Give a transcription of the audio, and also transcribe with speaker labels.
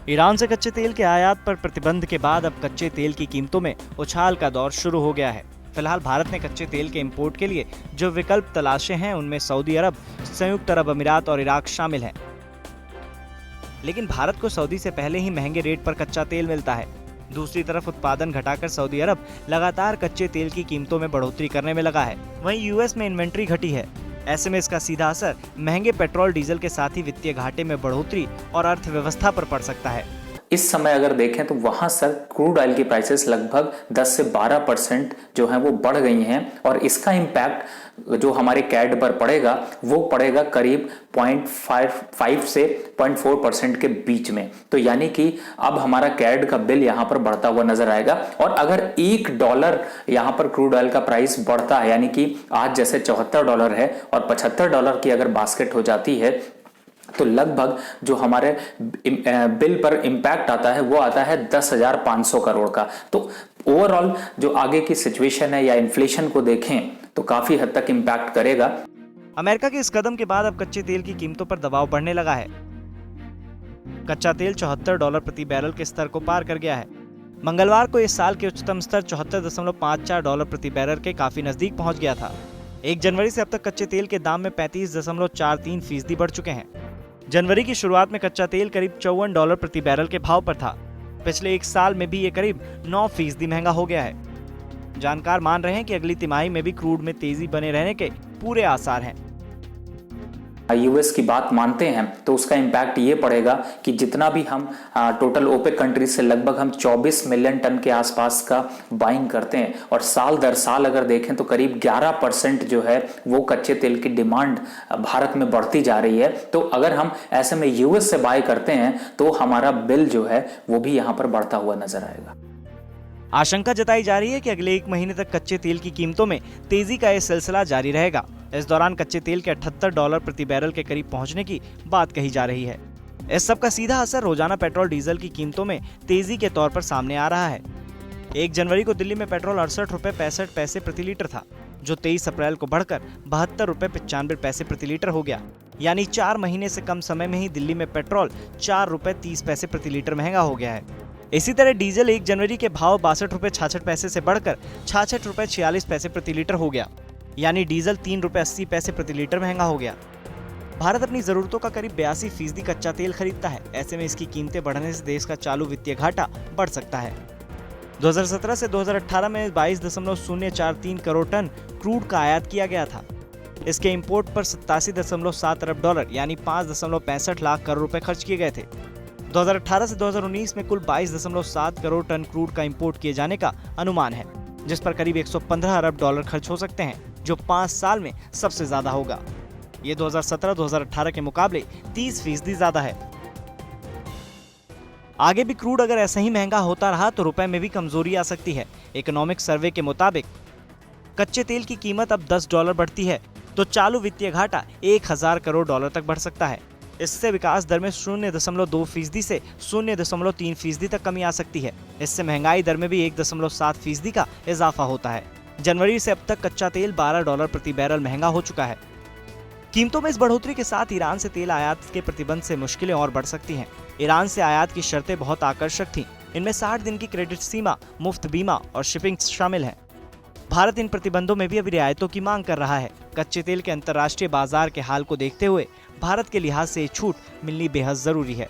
Speaker 1: Iran से कच्चे तेल के आयात पर प्रतिबंध के बाद अब कच्चे तेल की कीमतों में उछाल का दौर शुरू हो गया है। फिलहाल भारत ने कच्चे तेल के इंपोर्ट के लिए जो विकल्प तलाशे हैं उनमें सऊदी अरब, संयुक्त अरब अमीरात और इराक शामिल हैं। लेकिन भारत को सऊदी से पहले ही महंगे रेट पर कच्चा तेल मिलता है। दूसरी तरफ उत्पादन घटाकर सऊदी अरब लगातार कच्चे तेल की कीमतों में बढ़ोतरी करने में लगा है। वहीं यूएस में इन्वेंट्री घटी है। ऐसे में इसका सीधा असर महंगे पेट्रोल डीजल के साथ ही वित्तीय घाटे में बढ़ोतरी और अर्थव्यवस्था पर पड़ सकता है।
Speaker 2: इस समय अगर देखें तो वहां सर क्रूड ऑयल की प्राइसेस लगभग 10 से 12% जो है वो बढ़ गई हैं और इसका इम्पैक्ट जो हमारे कैड पर पड़ेगा वो पड़ेगा करीब 0.5 से 0.4% के बीच में। तो यानी कि अब हमारा कैड का बिल यहां पर बढ़ता हुआ नजर आएगा। और अगर $1 यहां पर क्रूड ऑयल का प्राइस बढ़ता है, यानी कि आज जैसे $74 है और $75 की अगर बास्केट हो जाती है, तो लगभग जो हमारे बिल पर इम्पैक्ट आता है वो आता है 10,500 करोड़ का। तो ओवरऑल जो आगे की सिचुएशन है या इन्फ्लेशन को देखें तो काफी हद तक इम्पैक्ट करेगा।
Speaker 1: अमेरिका के इस कदम के बाद अब कच्चे तेल की कीमतों पर दबाव बढ़ने लगा है। कच्चा तेल $74 प्रति बैरल के स्तर को पार कर गया है। मंगलवार को इस साल के उच्चतम स्तर $74.54 प्रति बैरल के काफी नजदीक पहुंच गया था। 1 जनवरी से अब तक कच्चे तेल के दाम में 35.43% बढ़ चुके हैं। जनवरी की शुरुआत में कच्चा तेल करीब $54 प्रति बैरल के भाव पर था। पिछले 1 साल में भी ये करीब 9% महंगा हो गया है। जानकार मान रहे हैं कि अगली तिमाही में भी क्रूड में तेजी बने रहने के पूरे आसार हैं।
Speaker 2: यूएस की बात मानते हैं तो उसका इम्पैक्ट ये पड़ेगा कि जितना भी हम टोटल ओपेक कंट्रीज से लगभग हम 24 मिलियन टन के आसपास का बाइंग करते हैं और साल दर साल अगर देखें तो करीब 11% जो है वो कच्चे तेल की डिमांड भारत में बढ़ती जा रही है। तो अगर हम ऐसे में यूएस से बाय करते हैं तो हमारा बिल जो है वो भी यहाँ पर बढ़ता हुआ नजर आएगा।
Speaker 1: आशंका जताई जा रही है कि अगले 1 महीने तक कच्चे तेल की कीमतों में तेजी का यह सिलसिला जारी रहेगा। इस दौरान कच्चे तेल के $78 प्रति बैरल के करीब पहुंचने की बात कही जा रही है। इस सब का सीधा असर रोजाना पेट्रोल डीजल की कीमतों में तेजी के तौर पर सामने आ रहा है। 1 जनवरी को दिल्ली में पेट्रोल ₹68.65 प्रति लीटर था, जो 23 अप्रैल को बढ़कर ₹72.95 प्रति लीटर हो गया। यानी 4 महीने से कम समय में ही दिल्ली में पेट्रोल ₹4.30 प्रति लीटर महंगा हो गया है। इसी तरह डीजल 1 जनवरी के भाव ₹62.66 से बढ़कर ₹66.46 प्रति लीटर हो गया। यानी डीजल ₹3.80 प्रति लीटर महंगा हो गया। भारत अपनी जरूरतों का करीब 82% कच्चा तेल खरीदता है। ऐसे में इसकी कीमतें बढ़ने से देश का चालू वित्तीय घाटा बढ़ सकता है। 2017 से 2018 में 22.043 करोड़ टन क्रूड का आयात किया गया था। इसके इंपोर्ट पर $87.7 अरब यानी 5.65 लाख करोड़ रुपए खर्च किए गए थे। 2018 से 2019 में कुल 22.7 करोड़ टन क्रूड का इंपोर्ट किए जाने का अनुमान है, जिस पर करीब $115 अरब खर्च हो सकते हैं, जो 5 साल में सबसे ज्यादा होगा। ये 2017-2018 के मुकाबले 30% ज्यादा है। आगे भी क्रूड अगर ऐसा ही महंगा होता रहा तो रुपए में भी कमजोरी आ सकती है। इकोनॉमिक सर्वे के मुताबिक कच्चे तेल की कीमत अब $10 बढ़ती है तो चालू वित्तीय घाटा $1000 करोड़ तक बढ़ सकता है। इससे विकास दर में 0.2% से 0.3% तक कमी आ सकती है। इससे महंगाई दर में भी 1.7% का इजाफा होता है। जनवरी से अब तक कच्चा तेल $12 प्रति बैरल महंगा हो चुका है। कीमतों में इस बढ़ोतरी के साथ ईरान से तेल आयात के प्रतिबंध से मुश्किलें और बढ़ सकती हैं। ईरान से आयात की शर्तें बहुत आकर्षक थीं। इनमें 60 दिन की क्रेडिट सीमा, मुफ्त बीमा और शिपिंग शामिल है। भारत इन प्रतिबंधों में भी अभी रियायतों की मांग कर रहा है। कच्चे तेल के अंतर्राष्ट्रीय बाजार के हाल को देखते हुए भारत के लिहाज से छूट मिलनी बेहद जरूरी है।